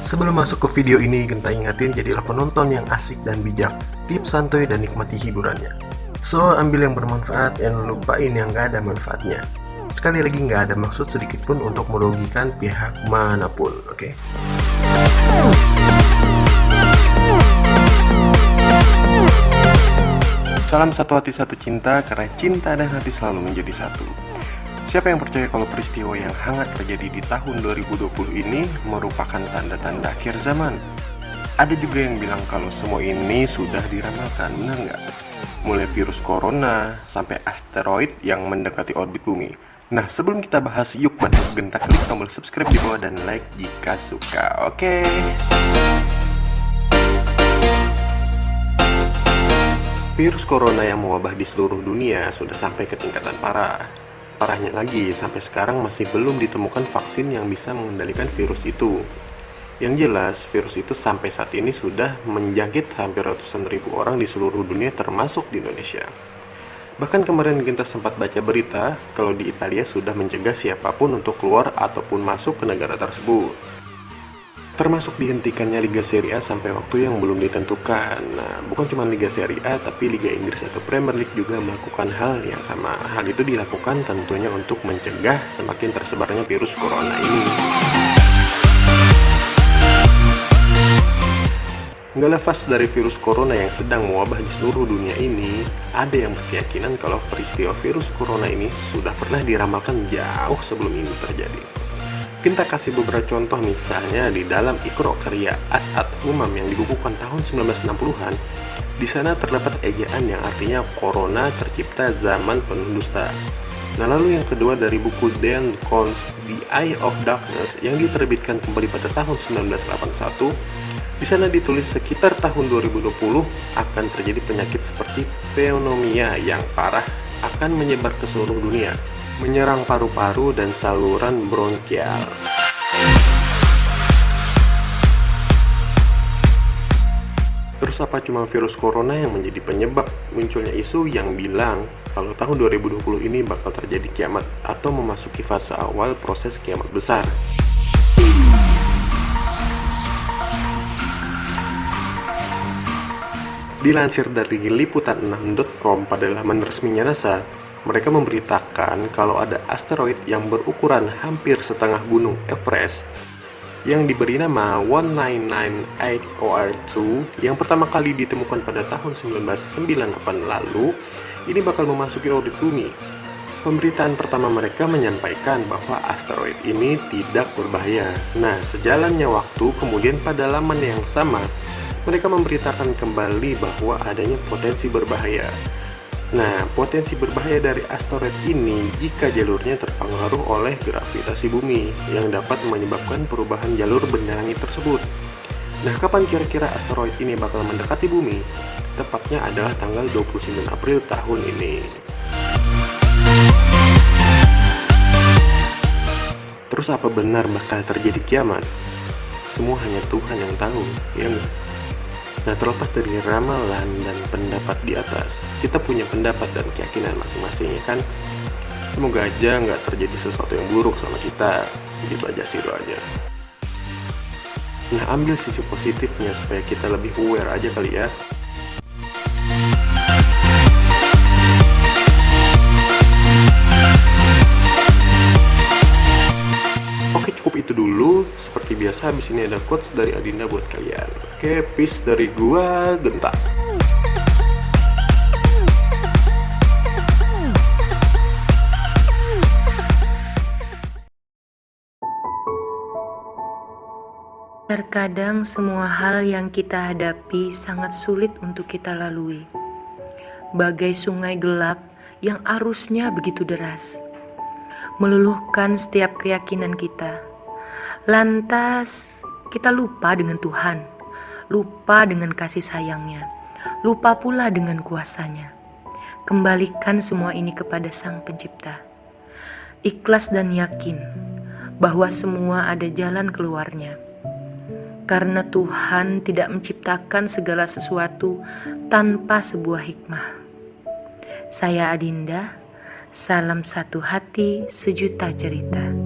Sebelum masuk ke video ini, Genta ingatin jadilah penonton yang asik dan bijak, tips santuy dan nikmati hiburannya. So, ambil yang bermanfaat dan lupain yang gak ada manfaatnya. Sekali lagi gak ada maksud sedikit pun untuk merugikan pihak manapun, oke? Salam satu hati satu cinta, karena cinta dan hati selalu menjadi satu. Siapa yang percaya kalau peristiwa yang hangat terjadi di tahun 2020 ini merupakan tanda-tanda akhir zaman? Ada juga yang bilang kalau semua ini sudah diramalkan, benar nggak? Mulai virus corona sampai asteroid yang mendekati orbit bumi. Nah, sebelum kita bahas, yuk bantu Genta klik tombol subscribe di bawah dan like jika suka, oke? Virus corona yang mewabah di seluruh dunia sudah sampai ke tingkatan parah. Parahnya lagi, sampai sekarang masih belum ditemukan vaksin yang bisa mengendalikan virus itu. Yang jelas, virus itu sampai saat ini sudah menjangkit hampir ratusan ribu orang di seluruh dunia termasuk di Indonesia. Bahkan kemarin kita sempat baca berita kalau di Italia sudah mencegah siapapun untuk keluar ataupun masuk ke negara tersebut. Termasuk dihentikannya Liga Serie A sampai waktu yang belum ditentukan. Nah, bukan cuma Liga Serie A, tapi Liga Inggris atau Premier League juga melakukan hal yang sama. Hal itu dilakukan tentunya untuk mencegah semakin tersebarnya virus corona ini. Nggak lepas dari virus corona yang sedang mewabah di seluruh dunia ini, ada yang berkeyakinan kalau peristiwa virus corona ini sudah pernah diramalkan jauh sebelum ini terjadi. Kita kasih beberapa contoh, misalnya di dalam Iqra karya As'ad Umam yang dibukukan tahun 1960-an. Di sana terdapat ejaan yang artinya corona tercipta zaman penuh dusta. Nah, lalu yang kedua dari buku Dan Koontz The Eye of Darkness yang diterbitkan kembali pada tahun 1981. Di sana ditulis sekitar tahun 2020 akan terjadi penyakit seperti pneumonia yang parah akan menyebar ke seluruh dunia, menyerang paru-paru dan saluran bronkial. Terus apa cuma virus corona yang menjadi penyebab munculnya isu yang bilang kalau tahun 2020 ini bakal terjadi kiamat atau memasuki fase awal proses kiamat besar? Dilansir dari liputan6.com pada laman resminya NASA, mereka memberitakan kalau ada asteroid yang berukuran hampir setengah gunung Everest yang diberi nama 1998 OR2 yang pertama kali ditemukan pada tahun 1998 lalu, ini bakal memasuki orbit bumi. Pemberitaan pertama mereka menyampaikan bahwa asteroid ini tidak berbahaya. Nah, sejalannya waktu, kemudian pada laman yang sama, mereka memberitakan kembali bahwa adanya potensi berbahaya. Nah, potensi berbahaya dari asteroid ini jika jalurnya terpengaruh oleh gravitasi bumi yang dapat menyebabkan perubahan jalur benda langit tersebut. Nah, kapan kira-kira asteroid ini bakal mendekati bumi? Tepatnya adalah tanggal 29 April tahun ini. Terus apa benar bakal terjadi kiamat? Semua hanya Tuhan yang tahu, ya enggak? Nah, terlepas dari ramalan dan pendapat di atas, kita punya pendapat dan keyakinan masing-masing, ya kan? Semoga aja nggak terjadi sesuatu yang buruk sama kita. Gitu aja sih, doanya. Nah, ambil sisi positifnya supaya kita lebih aware aja kali ya. Oke, cukup itu dulu. Seperti biasa, habis ini ada quotes dari Adinda buat kalian. Oke, peace dari gua, Genta. Terkadang semua hal yang kita hadapi sangat sulit untuk kita lalui. Bagai sungai gelap yang arusnya begitu deras, meluluhkan setiap keyakinan kita. Lantas kita lupa dengan Tuhan, lupa dengan kasih sayangnya, lupa pula dengan kuasanya. Kembalikan semua ini kepada Sang Pencipta. Ikhlas dan yakin bahwa semua ada jalan keluarnya. Karena Tuhan tidak menciptakan segala sesuatu tanpa sebuah hikmah. Saya Adinda, salam satu hati, sejuta cerita.